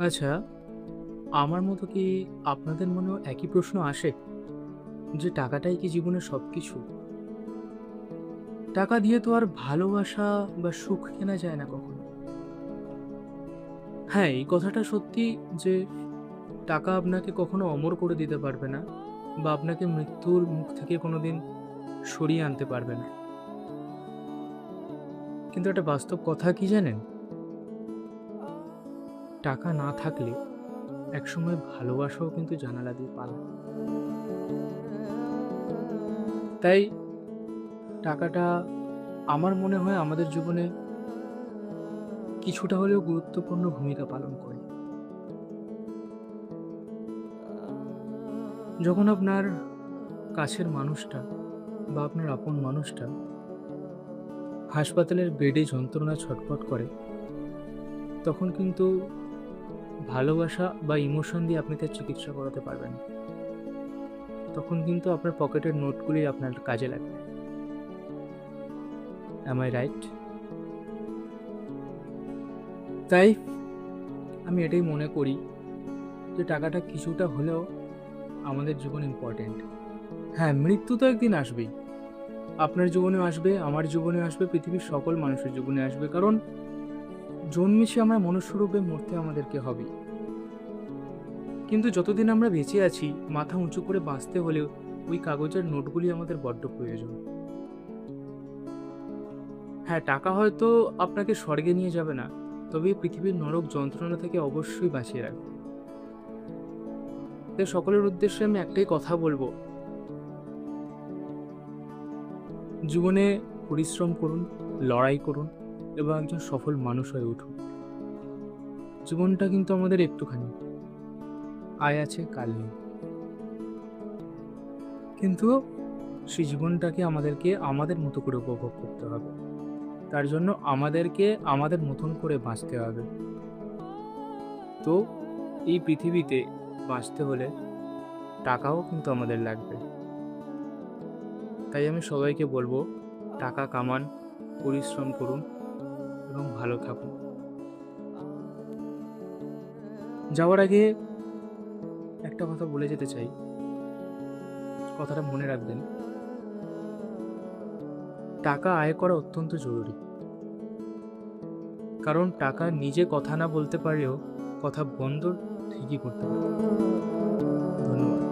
আচ্ছা, আমার মতো কি আপনাদের মনেও একই প্রশ্ন আসে যে টাকাটাই কি জীবনের সবকিছু? টাকা দিয়ে তো আর ভালোবাসা বা সুখ কেনা যায় না কখনো। হ্যাঁ, এই কথাটা সত্যি যে টাকা আপনাকে কখনো অমর করে দিতে পারবে না বা আপনাকে মৃত্যুর মুখ থেকে কোনোদিন সরিয়ে আনতে পারবে না। কিন্তু একটা বাস্তব কথা কি জানেন? টাকা না থাকলে একসময় ভালোবাসাও কিন্তু জানালা দিয়ে পালায়। তাই টাকাটা আমার মনে হয় আমাদের জীবনে কিছুটা হলেও গুরুত্বপূর্ণ ভূমিকা পালন করে। যখন আপনার কাছের মানুষটা বা আপনার আপন মানুষটা হাসপাতালের বেডে যন্ত্রণায় ছটফট করে, তখন কিন্তু ভালোবাসা বা ইমোশন দিয়ে আপনি তার চিকিৎসা করাতে পারবেন না। তখন কিন্তু আপনার পকেটের নোটগুলি আপনার কাজে লাগবে। Am I right? তাই আমি এটাই মনে করি যে টাকাটা কিছুটা হলেও আমাদের জীবনে ইম্পর্টেন্ট। হ্যাঁ, মৃত্যু তো একদিন আসবেই। আপনার জীবনেও আসবে, আমার জীবনেও আসবে, পৃথিবীর সকল মানুষের জীবনে আসবে। কারণ জন্মেছি আমরা মনুষ্যরূপে, মরতে আমাদেরকে হবেই। কিন্তু যতদিন আমরা বেঁচে আছি, মাথা উঁচু করে বাঁচতে হলেও ওই কাগজের নোটগুলি আমাদের বড্ড প্রয়োজন। হ্যাঁ, টাকা হয়তো আপনাকে স্বর্গে নিয়ে যাবে না, তবে এই পৃথিবীর নরক যন্ত্রণা থেকে অবশ্যই বাঁচিয়ে রাখবে। তাই সকলের উদ্দেশ্যে আমি একটাই কথা বলবো, জীবনে পরিশ্রম করুন, লড়াই করুন এবং একজন সফল মানুষ হয়ে উঠুন। জীবনটা কিন্তু আমাদের একটুখানি, আয় আছে কাল নেই। কিন্তু সেই জীবনটাকে আমাদেরকে আমাদের মতো করে উপভোগ করতে হবে। তার জন্য আমাদেরকে আমাদের মতন করে বাঁচতে হবে। তো এই পৃথিবীতে বাঁচতে হলে টাকাও কিন্তু আমাদের লাগবে। তাই আমি সবাইকে বলবো, টাকা কামান, পরিশ্রম করুন এবং ভালো থাকুন। যাওয়ার আগে একটা কথা বলে যেতে চাই, কথাটা মনে রাখবেন, টাকা আয় করা অত্যন্ত জরুরি। কারণ টাকা নিজে কথা না বলতে পারলেও কথা বন্ধ ঠিকই করতে পারে। ধন্যবাদ।